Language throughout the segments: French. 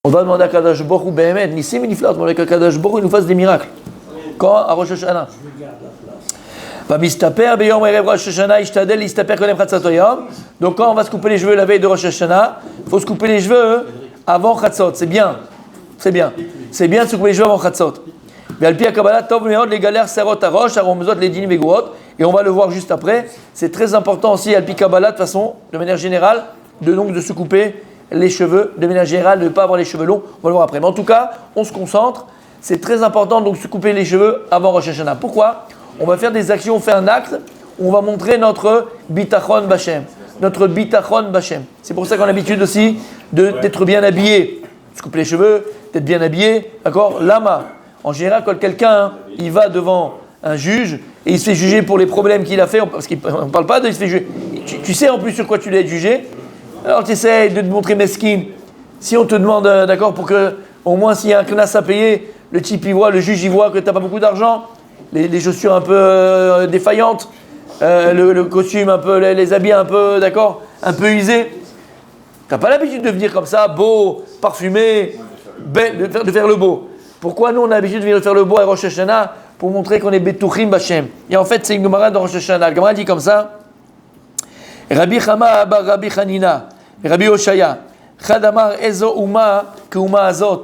On va demander à Kadosh Baruch Hu Behemet, Nissim et Niflat, on va demander à Kadosh Baruch Hu il nous fasse des miracles. Quand à Rosh Hashanah. Donc quand on va se couper les cheveux la veille de Rosh Hashanah, il faut se couper les cheveux avant Chatzot. C'est bien. C'est bien de se couper les cheveux avant Chatzot. Et on va le voir juste après. C'est très important aussi, Alpi Kabbalah, de toute façon, de manière générale, de se couper les cheveux, de manière générale, de ne pas avoir les cheveux longs. On va le voir après. Mais en tout cas, on se concentre. C'est très important donc de se couper les cheveux avant Rosh Hashanah. Pourquoi ? On va faire des actions, on fait un acte où on va montrer notre bitachon b'Hashem. Notre bitachon b'Hashem. C'est pour ça qu'on a l'habitude aussi d'être bien habillé. Se couper les cheveux, d'être bien habillé. D'accord ? Lama. En général, quand quelqu'un il va devant un juge et il se fait juger pour les problèmes qu'il a fait, parce qu'on ne parle pas de il se fait juger. Tu sais en plus sur quoi tu dois être jugé. Alors tu essaies de te montrer mesquine. Si on te demande, d'accord, pour que, au moins s'il y a un knas à payer, le type il voit, le juge il voit que tu n'as pas beaucoup d'argent, les chaussures un peu défaillantes, le costume un peu, les habits un peu, d'accord, un peu usés. Tu n'as pas l'habitude de venir comme ça, beau, parfumé, belle, de faire le beau. Pourquoi nous on a l'habitude de venir faire le beau à Rosh Hashanah pour montrer qu'on est Betuchim B'Hashem. Et en fait c'est une Gemara dans Rosh Hashanah. La Gemara dit comme ça, Rabbi Chama bar Rabbi Chanina, Rabbi Oshaya, Chadamar Ezo Uma Keuma Azot.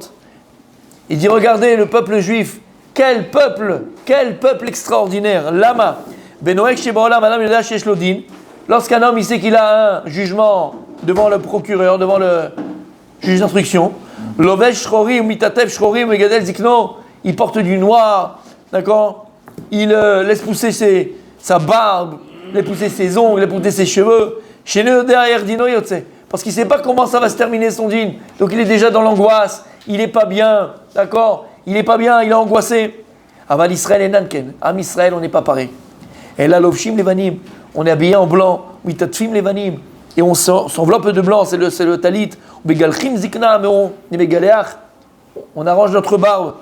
Il dit regardez le peuple juif, quel peuple extraordinaire. Lama Benoek Shebaolam Adam Yoda Shesh Lodin. Lorsqu'un homme il sait qu'il a un jugement devant le procureur, devant le juge d'instruction, Lovesh Shrorim Mitatev Shrorim Megadel Zikno, il porte du noir, d'accord. Il laisse pousser sa barbe, laisse pousser ses ongles, laisse pousser ses cheveux. Chez nous derrière Dino Yotse. Parce qu'il ne sait pas comment ça va se terminer son dîne. Donc il est déjà dans l'angoisse, il n'est pas bien, d'accord. Il n'est pas bien, il est angoissé. Aval Israël et Nanken. Am Israël, on n'est pas pareil. Et là, Lovshim Levanim, on est habillé en blanc. Mitatfim Levanim. Et on s'enveloppe de blanc, c'est le talit. Begalchim Zikna, mais on est Megaleach. On arrange notre barbe.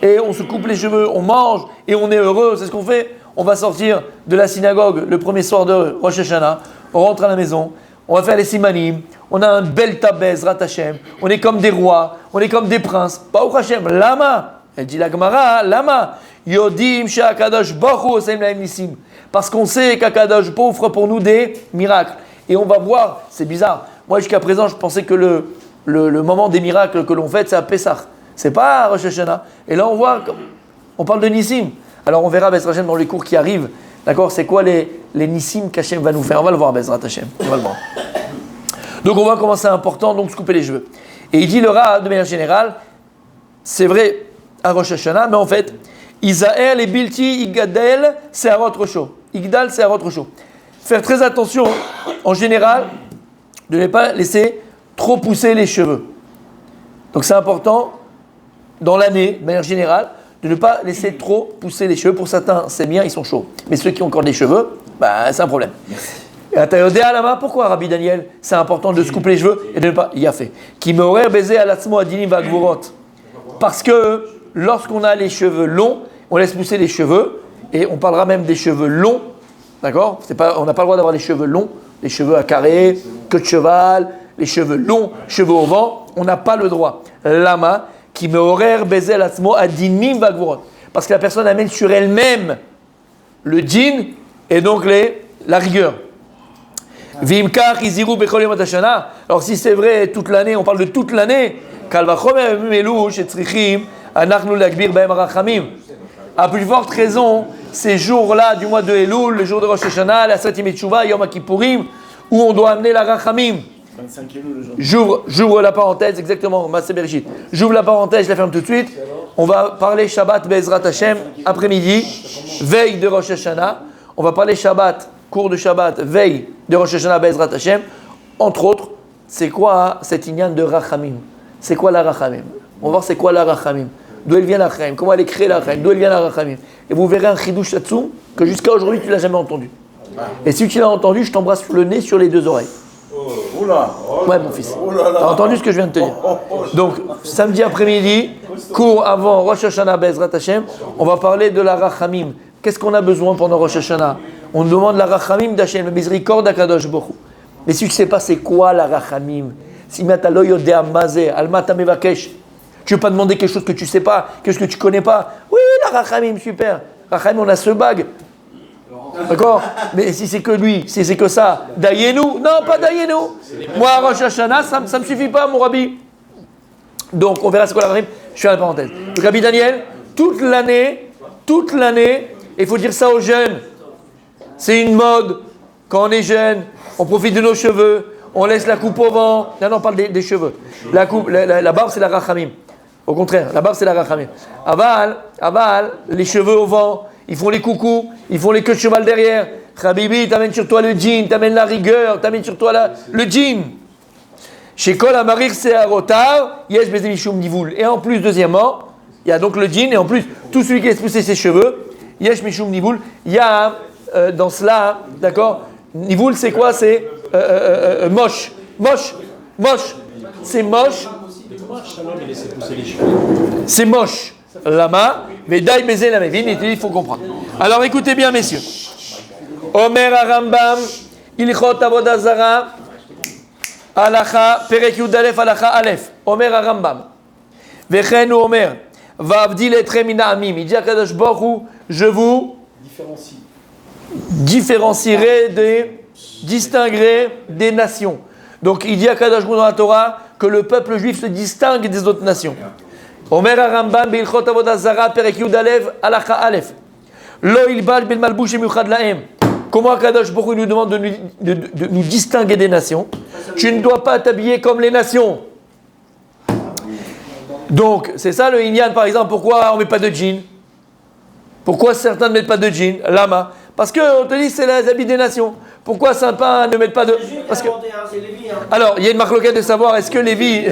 Et on se coupe les cheveux, on mange et on est heureux. C'est ce qu'on fait. On va sortir de la synagogue le premier soir de Rosh Hashanah. On rentre à la maison. On va faire les simanim. On a un bel tabez, Rat Hashem. On est comme des rois. On est comme des princes. Baruch Hashem. Lama. Elle dit la Gemara. Lama. Yodim she'akadosh baruch hu oseim lahem nisim. Parce qu'on sait qu'Akadosh Baruch Hu fera pour nous des miracles. Et on va voir. C'est bizarre. Moi, jusqu'à présent, je pensais que le moment des miracles que l'on fait, c'est à Pessah. C'est pas à Rosh Hashanah. Et là, on parle de Nissim. Alors, on verra Bezrat Hashem dans les cours qui arrivent. D'accord, c'est quoi les Nissim qu'Hashem va nous faire? On va le voir, Bezrat Hashem. On va le voir. Donc, on va commencer important, donc se couper les cheveux. Et il dit le Ra, de manière générale, c'est vrai à Rosh Hashanah, mais en fait, Isaël et Bilti, Igadel, c'est à Rosh. Igdal, c'est à Rosh. Faire très attention, en général, de ne pas laisser trop pousser les cheveux. Donc, c'est important, dans l'année, de manière générale, de ne pas laisser trop pousser les cheveux. Pour certains, c'est bien, ils sont chauds. Mais ceux qui ont encore des cheveux, c'est un problème. Pourquoi, Rabbi Daniel, c'est important de se couper les cheveux et de ne pas y a fait. Qui me aurait baisé à l'atzmo adinim vagvorot. Parce que lorsqu'on a les cheveux longs, on laisse pousser les cheveux et on parlera même des cheveux longs. D'accord ? On n'a pas le droit d'avoir les cheveux longs, les cheveux à carré, queue de cheval, les cheveux longs, cheveux au vent. On n'a pas le droit. Lama. Qui me horaire baiser l'atzmo adinim vagvorot. Parce que la personne amène sur elle-même le din et donc la rigueur. Vimkar iziru bechol yom hashana. Alors si c'est vrai toute l'année, on parle de toute l'année. Kal vachomer melu shetzrichim anachnu lagbir bahem harachamim. À plus forte raison, ces jours-là du mois de Elul, le jour de Rosh Hashanah, la 7e Teshuvah, Yom Kippourim, où on doit amener la rachamim. 25 kilos le jour. J'ouvre la parenthèse, exactement, Massé Bereshit. J'ouvre la parenthèse, je la ferme tout de suite. On va parler Shabbat Bezrat Hashem, après-midi, veille de Rosh Hashanah. On va parler Shabbat, cours de Shabbat, veille de Rosh Hashanah Bezrat Hashem. Entre autres, c'est quoi cette inyan de Rachamim? C'est quoi la Rachamim? On va voir c'est quoi la Rachamim. D'où elle vient la Rachamim? Comment elle est créée la Rachamim? D'où elle vient la Rachamim? Et vous verrez un Chidush Satsum que jusqu'à aujourd'hui tu ne l'as jamais entendu. Et si tu l'as entendu, je t'embrasse sur le nez, sur les deux oreilles. Ouais, mon fils. T'as entendu ce que je viens de te dire? Donc, samedi après-midi, cours avant Rosh Hashanah Bezrat Hashem, on va parler de la Rachamim. Qu'est-ce qu'on a besoin pendant Rosh Hashanah? On demande la Rachamim d'Hashem, le miséricorde d'Akadosh Baruch Hu. Mais si tu ne sais pas c'est quoi la Rachamim, Si matalo yodea mazé, almata mevakesh. Tu veux pas demander quelque chose que tu sais pas, quelque chose que tu connais pas. Oui, la Rachamim, super. Rachamim, on a ce bag. D'accord? Mais si c'est que lui, si c'est que ça, Dayenu. Non, pas Dayenu. Moi, à Rosh Hashanah, ça me suffit pas, mon rabbi. Donc, on verra ce qu'on a. Je fais la parenthèse. Le rabbi Daniel, toute l'année, il faut dire ça aux jeunes. C'est une mode. Quand on est jeune, on profite de nos cheveux, on laisse la coupe au vent. Là, on parle des cheveux. La barbe, c'est la rachamim. Au contraire, la barbe, c'est la rachamim. Aval, les cheveux au vent, ils font les coucous, ils font les queues de cheval derrière. Habibi, t'amènes sur toi le jean, t'amènes la rigueur, t'amènes sur toi le jean. Chez Kol Amarir Searotar, Yesh Bezé Mishum Nivoul. Et en plus, deuxièmement, il y a donc le jean, et en plus, tout celui qui laisse pousser ses cheveux, Yesh Mishum Nivoul, il y a dans cela, d'accord, Nivoul, c'est quoi? C'est moche. C'est moche. C'est moche. Lama, mais Daï Bezé la Mévine, il faut comprendre. Alors écoutez bien, messieurs. Omer Arambam, Ilchot Avodah Zara, Alacha, Perek Yudalef, Alacha Alef. Omer Arambam. Vechen ou Omer, Vavdil etre mina amim. Il dit à Kadosh Baruch Hu, je vous distinguerai des nations. Donc il dit à Kadosh Baruch Hu dans la Torah que le peuple juif se distingue des autres nations. Omer Arambam, Beilchot Avodah Zara, Perek Yudalef, Alacha Alef. Lo ilbal bil malbush emiuchad lahem. Comment Akadosh Baruch Hu nous demande de nous distinguer des nations? Tu ne dois pas t'habiller comme les nations. Donc, c'est ça le Inyan, par exemple. Pourquoi on ne met pas de jean? Pourquoi certains ne mettent pas de jean? Lama. Parce qu'on te dit c'est les habits des nations. Pourquoi certains ne mettent pas de... Parce que... Alors, il y a une marloquette de savoir, est-ce que Lévi...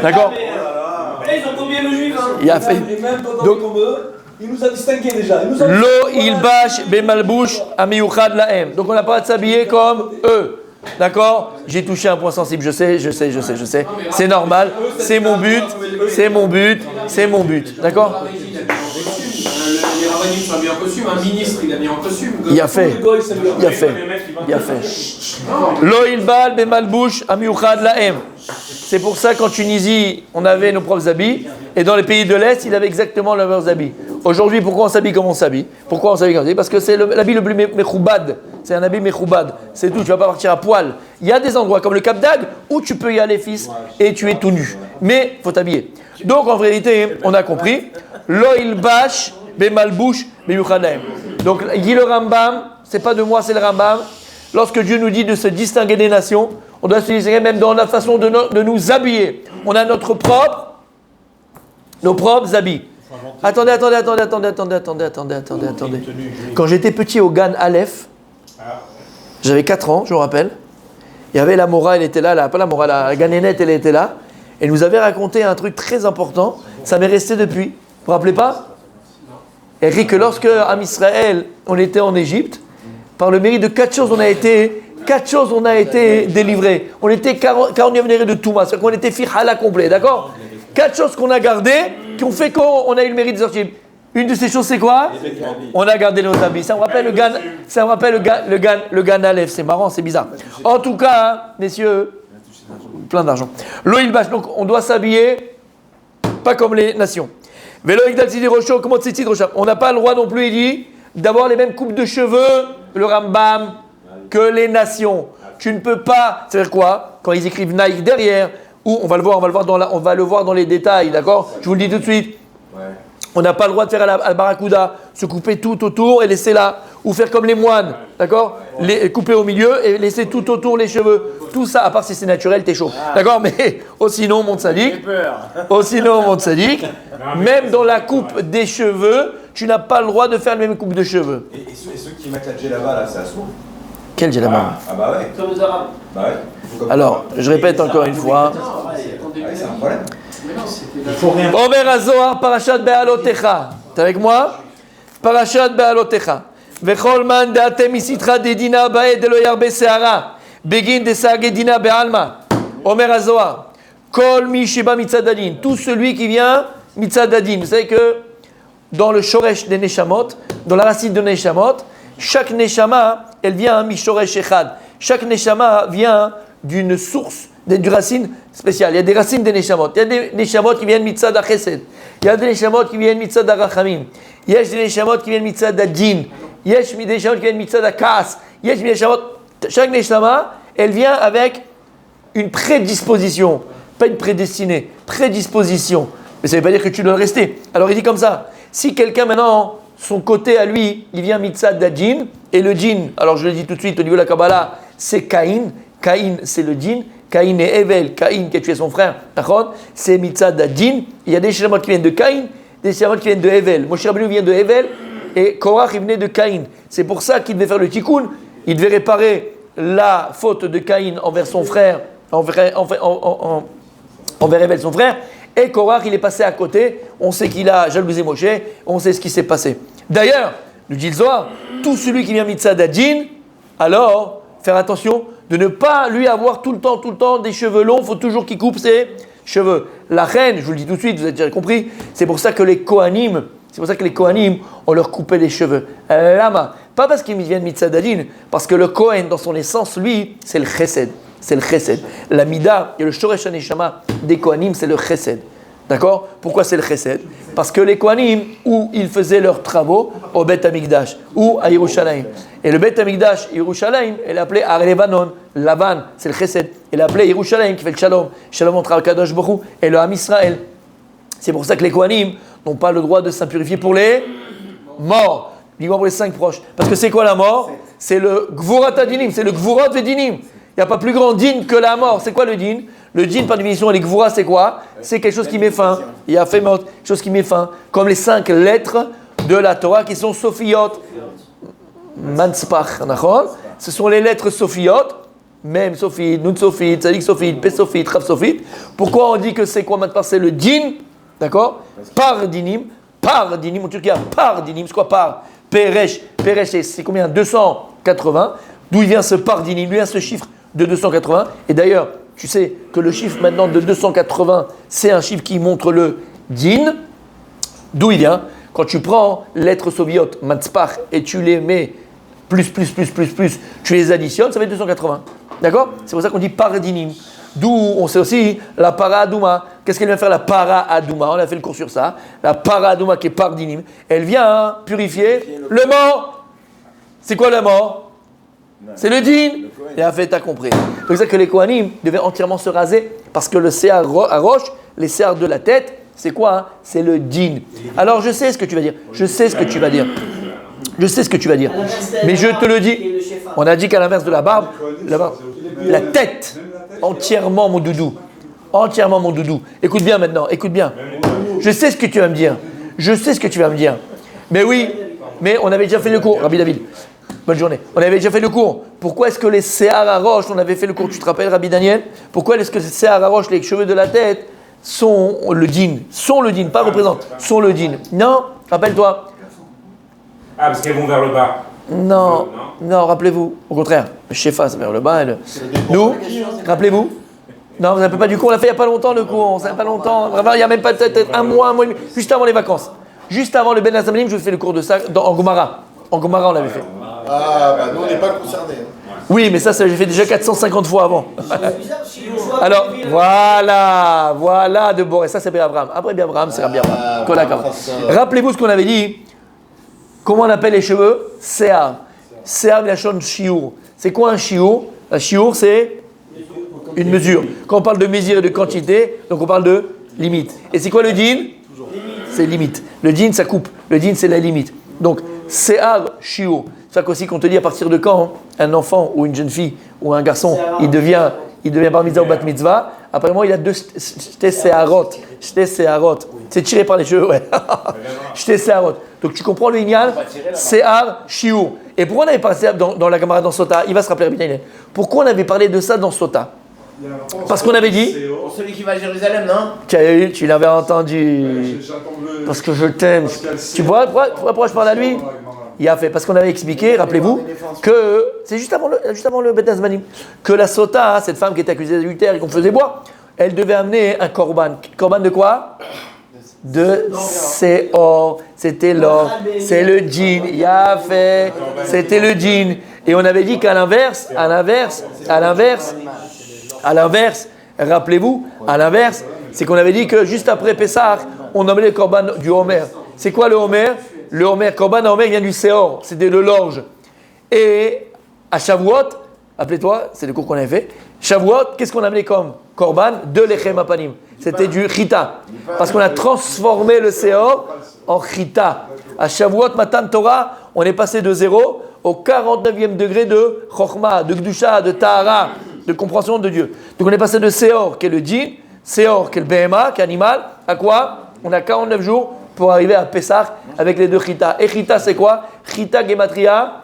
D'accord? Ils ont combien le juif? Il a fait... Donc, il nous a distingués déjà. Lo ilbash bemalbush amiyuchad lahem. Donc on n'a pas à s'habiller comme eux. D'accord? J'ai touché un point sensible, je sais. C'est normal, c'est mon but. D'accord? Les rabbins sont mis en costume, un ministre il a mis en costume. Il a fait. Lo ilbal bemalbush amiyuchad lahem. C'est pour ça qu'en Tunisie, on avait nos propres habits. Et dans les pays de l'Est, ils avaient exactement les mêmes habits. Aujourd'hui, pourquoi on s'habille comme on s'habille? Pourquoi on s'habille comme on s'habille? Parce que c'est l'habit le plus mechoubad. C'est un habit mechoubad. C'est tout, tu ne vas pas partir à poil. Il y a des endroits comme le Cap d'Agde où tu peux y aller, fils, et tu es tout nu. Mais il faut t'habiller. Donc en vérité, on a compris. Lo ilbash bemalbush beyuchadaim. Donc, il dit le Rambam, c'est pas de moi, c'est le Rambam. Lorsque Dieu nous dit de se distinguer des nations, on doit se distinguer même dans la façon de nous habiller. On a nos propres habits. Attendez. Quand j'étais petit au Gan Aleph, j'avais 4 ans, je me rappelle. Il y avait la Mora, elle était là, pas la Mora, la Ganénette, elle était là. Elle nous avait raconté un truc très important. Ça m'est resté depuis. Vous vous rappelez pas? Elle dit que lorsque, à Israël, on était en Égypte, par le mérite de 4 choses, on a été délivrés. On était 40e de Touma, c'est-à-dire qu'on était fihala complet, d'accord? 4 choses qu'on a gardées, qui ont fait qu'on a eu le mérite de sortir. Une de ces choses, c'est quoi? On a gardé nos habits. Ça me rappelle le Gan Aleph. C'est marrant, c'est bizarre. En tout cas, messieurs, plein d'argent. Loïl Bash, donc on doit s'habiller pas comme les nations. On n'a pas le droit non plus, il dit, d'avoir les mêmes coupes de cheveux, le Rambam, que les nations. Tu ne peux pas, c'est-à-dire quoi? Quand ils écrivent Nike derrière, ou on va le voir dans les détails, d'accord? Je vous le dis tout de suite. Ouais. On n'a pas le droit de faire à Barracuda, se couper tout autour et laisser là, ou faire comme les moines, d'accord? Couper au milieu et laisser tout autour les cheveux. Tout ça, à part si c'est naturel, t'es chaud, d'accord? Mais sinon, mon sadique, même dans la coupe des cheveux, tu n'as pas le droit de faire la même coupe de cheveux. Et ceux qui mettent la djellaba là, c'est à soi. Quel djellaba? Ah bah ouais. Comme les Arabes. Bah ouais. Alors, je répète encore une fois. C'est un problème. Il faut rien. Omer Azohar, Parashat Be'alotecha. T'es avec moi? Parashat Be'alotecha. Vechol man de'atem isitra dedina ba'ed de lo yarbe se'ara. Begin de sa'age dina be'alma. Omer Azohar. Kol mi sheba mitzadadin. Tout celui qui vient mitzadadin. Vous savez que dans le shoresh des neshamot, dans la racine de neshamot, chaque neshama, elle vient mi shoresh echad. Chaque neshama vient d'une source du racine spécial. Il y a des racines des neshamot. Il y a des neshamot qui viennent mitzad chesed. Il y a des neshamot qui viennent mitzad rachamim. Il y a des neshamot qui viennent mitzad din. Il y a des neshamot qui viennent mitzad kaas. Il y a des neshamot. Chaque neshama, elle vient avec une prédisposition, pas une prédestinée, prédisposition. Mais ça ne veut pas dire que tu dois rester. Alors il dit comme ça, si quelqu'un maintenant, son côté à lui, il vient mitzad djinn, et le djinn, alors je le dis tout de suite au niveau de la Kabbalah, c'est Caïn. Caïn, c'est le djinn. Caïn et Evel, Caïn qui a tué son frère, c'est mitzad djinn. Il y a des shamot qui viennent de Caïn, des shamot qui viennent de Evel. Moshe Rabbeinu vient de Evel, et Korach, il venait de Caïn. C'est pour ça qu'il devait faire le tikkun, il devait réparer la faute de Caïn envers son frère, envers Evel, son frère, et Korach, il est passé à côté, on sait qu'il a jalousé Moshe, on sait ce qui s'est passé. D'ailleurs, nous dit le Zohar, tout celui qui vient mitzad djinn, alors, faire attention de ne pas lui avoir tout le temps des cheveux longs, il faut toujours qu'il coupe ses cheveux. La reine, je vous le dis tout de suite, vous avez déjà compris, c'est pour ça que les Kohanim, on leur coupait les cheveux. Lama, pas parce qu'ils viennent mitzad djinn, parce que le Kohen, dans son essence, lui, c'est le chesed. C'est le chesed. La mida et le shoresh haneshama des Kohanim, c'est le chesed. D'accord? Pourquoi c'est le chesed? Parce que les Kohanim, où ils faisaient leurs travaux, au Bet Amikdash, ou à Yerushalayim. Et le Bet Amikdash, Yerushalayim, elle est appelée Ar-Levanon, Lavan, c'est le chesed. Elle est appelée Yerushalayim, qui fait le shalom. Shalom entre Al-Kadosh Baruch Hu et le Ham Israël. C'est pour ça que les Kohanim n'ont pas le droit de s'impurifier pour les morts. Uniquement pour les 5 proches. Parce que c'est quoi la mort? C'est le Gvurat Adinim, c'est le Gvurot Vedinim. Il n'y a pas plus grand din que la mort. C'est quoi le din? Le din, par définition, les gvura, c'est quoi? C'est quelque chose qui met fin. Il y a fait mort, quelque chose qui met fin. Comme les 5 lettres de la Torah qui sont Sophiyot. Manspach, ce sont les lettres Sophiyot. Même Sophie, Nun Sophie, Tzadik Sophie, Pe Sophie, Trav Sophie. Pourquoi on dit que c'est quoi maintenant? C'est le din, d'accord? Par dinim, en turc, par dinim, c'est quoi par? Peresh, c'est combien? 280. D'où il vient ce par dinim? D'où vient ce chiffre de 280? Et d'ailleurs, tu sais que le chiffre maintenant de 280, c'est un chiffre qui montre le din. D'où il vient? Quand tu prends lettres soviot, matspach, et tu les mets plus, tu les additionnes, ça fait 280. D'accord? C'est pour ça qu'on dit paradinim. D'où on sait aussi la para adouma. Qu'est-ce qu'elle vient faire la para adouma? On a fait le cours sur ça. La para adouma qui est paradinim. Elle vient purifier le mort. C'est quoi le mort? C'est le din. Et en fait, tu as compris. C'est pour ça que les Kohanim devaient entièrement se raser parce que le séar à roche, les séars de la tête, c'est quoi hein? C'est le din. Alors je sais ce que tu vas dire. Je sais ce que tu vas dire. Mais je te le dis. On a dit qu'à l'inverse de la barbe, la tête, entièrement mon doudou. Entièrement mon doudou. Écoute bien maintenant, écoute bien. Je sais ce que tu vas me dire. Mais oui, mais on avait déjà fait le cours, Rabbi David. Bonne journée. On avait déjà fait le cours. Pourquoi est-ce que les séars à roche, on avait fait le cours, tu te rappelles, Rabbi Daniel? Pourquoi est-ce que les séars à roche, les cheveux de la tête, sont le din? Sont le din, pas représentent, sont le din. Non, rappelle-toi. Ah, parce qu'elles vont vers le bas. Non, rappelez-vous. Au contraire, le shefa, c'est vers le bas. Nous, rappelez-vous. Non, vous n'avez pas du cours, on l'a fait il n'y a pas longtemps le cours, on ne savait pas longtemps. Vraiment, il n'y a même pas peut-être un mois et demi, juste avant les vacances. Juste avant le Ben Azamlim, je vous fais le cours de ça en Gomara. En Gomara, on l'avait fait. Ah, bah nous, on n'est pas concernés. Oui, mais ça j'ai fait déjà 450 fois avant. Alors, voilà de Boré. Ça, c'est Rabbi Abraham. Après Rabbi Abraham, c'est Rabbi Abraham. Rappelez-vous ce qu'on avait dit. Comment on appelle les cheveux? Sear. Sear, la chaîne shiur. C'est quoi un shiur? Un shiur, c'est une mesure. Quand on parle de mesure et de quantité, donc on parle de limite. Et c'est quoi le din? C'est limite. Le din, ça coupe. Le din, c'est la limite. Donc, sear, shiur. C'est ça qu'aussi qu'on te dit à partir de quand un enfant ou une jeune fille ou un garçon, il devient bar mitzvah ou bat mitzvah. Apparemment, il a 2 shte seharot. C'est tiré par les cheveux, ouais. Shte seharot. Donc tu comprends le inyan? Sehar, shiur. Et pourquoi on avait parlé dans la Gemara dans Sota? Il va se rappeler bien. Pourquoi on avait parlé de ça dans Sota? Parce qu'on avait dit. Pour celui qui va à Jérusalem, non? Tu l'avais entendu. Parce que je t'aime. Tu vois pourquoi je parle à lui? Il a fait, parce qu'on avait expliqué, rappelez-vous, que c'est juste avant le Bet Azmanim, que la Sota, cette femme qui était accusée d'adultère et qu'on faisait boire, elle devait amener un korban. Korban de quoi? De Seor. C'était l'or. C'est le djinn. Il a fait. C'était le djinn. Et on avait dit qu'à l'inverse, Rappelez-vous, à l'inverse, c'est qu'on avait dit que juste après Pessah, on amenait le korban du Homer. C'est quoi le Homer? Le Homer, korban Homer vient du Seor, c'est de l'orge. Et à Shavuot, appelez-toi, c'est le cours qu'on avait fait. Shavuot, qu'est-ce qu'on a amené comme korban? De l'Echem Apanim. C'était du Chita. Parce qu'on a transformé le Seor en Chita. À Shavuot, Matan Torah, on est passé de 0 au 49e degré de Chokhmah, de Gdusha, de Tahara, de compréhension de Dieu. Donc on est passé de Seor, qui est le djinn, Seor, qui est le Behema, qui est animal, à quoi? On a 49 jours pour arriver à Pessah avec les deux Chita. Et Chita, c'est quoi? Chita Gematria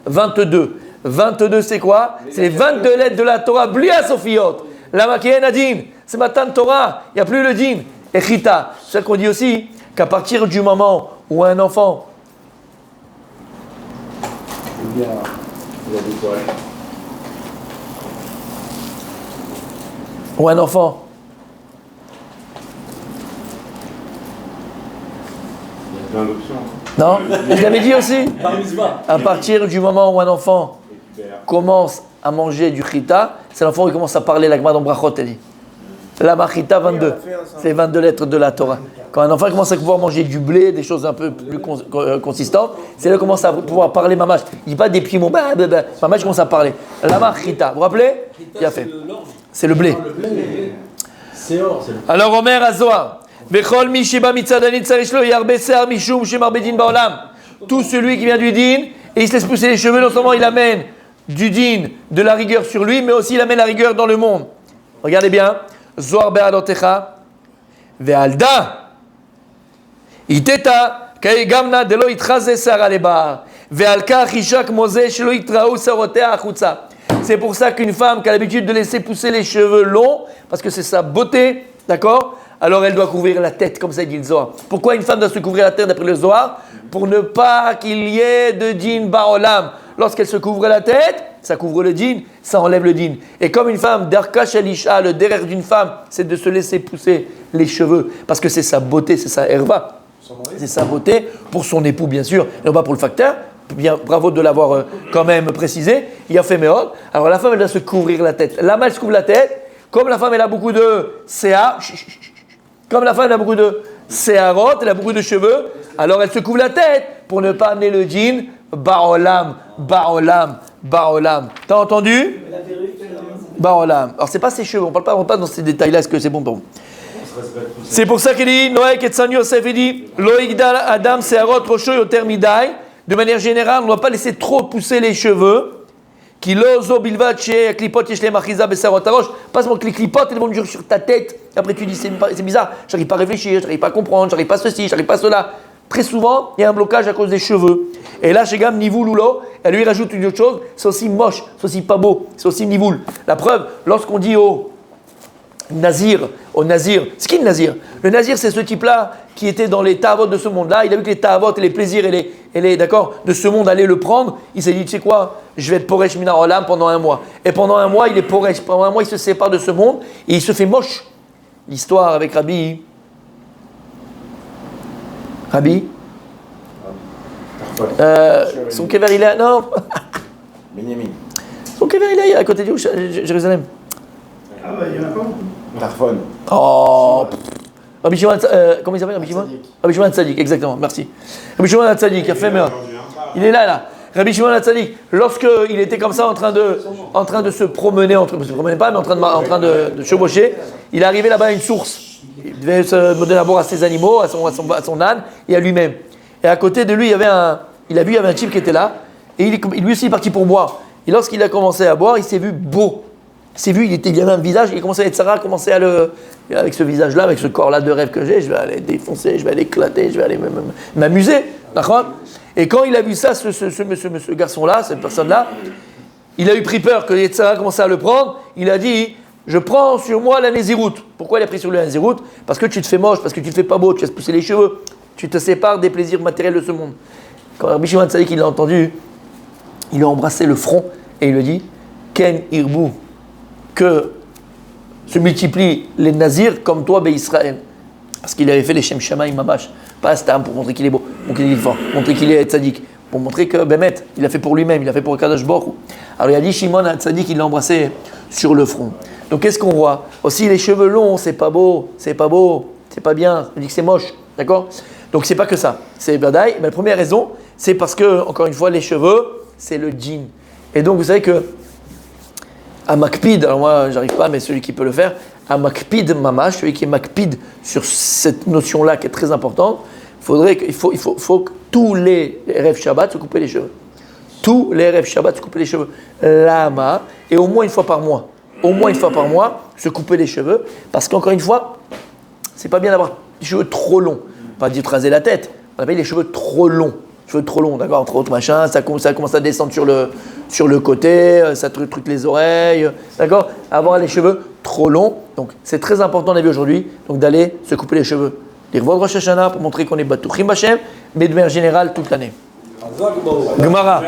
22. 22, c'est quoi? C'est les 22 lettres de la Torah, Blia Sophiot. La Makien Adin, c'est Matan Torah, il n'y a plus le din. Et Chita, c'est ça qu'on dit aussi qu'à partir du moment où un enfant. Ou un enfant. Il y a plein d'options. Non? Je l'avais dit aussi. À partir du moment où un enfant commence à manger du chita, c'est l'enfant qui commence à parler la Gemara dans Brachot, elle dit. La Machita 22, c'est 22 lettres de la Torah. Quand un enfant commence à pouvoir manger du blé, des choses un peu plus consistantes, c'est là qu'il commence à pouvoir parler mamash. Il dit pas des petits mots, mamash commence à parler. La Machita, vous vous rappelez? Qui a fait? C'est le blé. Alors Omer Azoar, Vechol mi sheba mitzadani tzarich lo yarbe se'ar mishum shemar bedin ba'olam. Tout celui qui vient du din et il se laisse pousser les cheveux, non seulement il amène du din, de la rigueur sur lui, mais aussi il amène la rigueur dans le monde. Regardez bien. Zoar be'adotecha ve'alda iteta kaigamna delo itchaze sara lebar ve'alka chishak mose shelo itrao sarotea achutza. C'est pour ça qu'une femme qui a l'habitude de laisser pousser les cheveux longs, parce que c'est sa beauté, d'accord? Alors elle doit couvrir la tête, comme ça dit le Zohar. Pourquoi une femme doit se couvrir la tête d'après le Zohar? Pour ne pas qu'il y ait de din ba'olam. Lorsqu'elle se couvre la tête, ça couvre le din, ça enlève le din. Et comme une femme, darkash elisha, le derrière d'une femme, c'est de se laisser pousser les cheveux, parce que c'est sa beauté, c'est sa herva. C'est sa beauté pour son époux, bien sûr, et non pas pour le facteur. Bien, bravo de l'avoir quand même précisé. Il a fait méhod. Alors la femme, elle doit se couvrir la tête. La main, elle se couvre la tête. Comme la femme, elle a beaucoup de CA, comme la femme, elle a beaucoup de CA-rot, elle a beaucoup de cheveux, alors elle se couvre la tête pour ne pas amener le jean Baolam, Baolam, Baolam. T'as entendu? Baolam. Alors c'est pas ses cheveux, on parle pas dans ces détails-là, est-ce que c'est bon pour vous? C'est pour ça qu'il dit, Noé Ketsan Yosef, il dit, Lo Igdal Adam Searot Rosho Yoter Midai. De manière générale, on ne doit pas laisser trop pousser les cheveux. Qui lozo bilvat chez klipot yeshle machiza besarot arosh. Pas seulement que les clipotes, elles vont durer sur ta tête. Après tu dis c'est bizarre, j'arrive pas à réfléchir, j'arrive pas à comprendre, j'arrive pas à ceci, j'arrive pas à cela. Très souvent, il y a un blocage à cause des cheveux. Et là, chez Gam Nivoul Oulo, elle lui rajoute une autre chose, c'est aussi moche, c'est aussi pas beau, c'est aussi Nivoul. La preuve, lorsqu'on dit au Nazir, c'est qui le Nazir? Le Nazir, c'est ce type-là qui était dans les ta'avot de ce monde-là. Il a vu que les ta'avot et les plaisirs et les d'accord, de ce monde allaient le prendre. Il s'est dit, tu sais quoi, je vais être poresh mina olam pendant un mois. Et pendant un mois, il est poresh. Pendant un mois, il se sépare de ce monde et il se fait moche. L'histoire avec Rabbi. Son kever, il est non. Benjamin. Son kever, il est à côté de Jérusalem. Ah bah il y en a pas beaucoup. Tarfon. Oh. Rabbi Shimon, comment il s'appelle Rabbi Shimon? Rabbi Shimon Hatzadik, exactement, merci. Rabbi Shimon Hatzadik, il a fait meilleur. Il est là. Rabbi Shimon Hatzadik, lorsqu'il était comme ça en train de se promener, en train de chevaucher, il est arrivé là-bas à une source. Il devait se donner d'abord à ses animaux, à son âne et à lui-même. Et à côté de lui, il a vu il y avait un type qui était là, et lui aussi est parti pour boire. Et lorsqu'il a commencé à boire, il s'est vu beau. Il s'est vu, il avait un visage, il commençait à être Sarah, commençait à avec ce visage-là, avec ce corps-là de rêve que j'ai, je vais aller défoncer, je vais aller éclater, je vais aller m'amuser. D'accord? Et quand il a vu ça, ce garçon-là, cette personne-là, il a eu pris peur que Sarah commençait à le prendre. Il a dit, je prends sur moi la Néziroute. Pourquoi il a pris sur lui la Néziroute? Parce que tu te fais moche, parce que tu te fais pas beau, tu laisses pousser les cheveux, tu te sépares des plaisirs matériels de ce monde. Quand Rabbi Shimon Hatzadik il l'a entendu, il lui a embrassé le front et il lui dit, Ken Irbu, que se multiplient les nazirs comme toi, Israël. Parce qu'il avait fait les Shem Shamaï Mamash, pas Stam pour montrer qu'il est beau, pour qu'il est fort, montrer qu'il est tzaddik, pour montrer que Bémet, il a fait pour lui-même, il a fait pour Kadosh Baruch Hu. Alors il a dit Shimon Hatzadik, il l'a embrassé sur le front. Donc qu'est-ce qu'on voit? Aussi les cheveux longs, c'est pas beau, c'est pas beau, c'est pas bien, on dit que c'est moche, d'accord? Donc c'est pas que ça, c'est badaï. Mais la première raison, c'est parce que, encore une fois, les cheveux, c'est le djinn. Et donc vous savez que à Makpid, alors moi j'arrive pas, mais celui qui peut le faire, à Makpid Mamash, celui qui est Makpid sur cette notion-là qui est très importante, il faut que tous les rêves Shabbat se couper les cheveux. Tous les rêves Shabbat se couper les cheveux. Lama, et au moins une fois par mois. Au moins une fois par mois, se couper les cheveux, parce qu'encore une fois, c'est pas bien d'avoir des cheveux trop longs. Pas dire raser la tête, on appelle les cheveux trop longs. Cheveux trop longs, d'accord, entre autres machin, ça commence à descendre sur le côté, ça truc les oreilles, d'accord. Avoir les cheveux trop longs, donc c'est très important on a vu aujourd'hui, donc d'aller se couper les cheveux. Les revoir Rosh Hashanah pour montrer qu'on est Batouchim Hashem, mais de manière générale toute l'année. Gemara.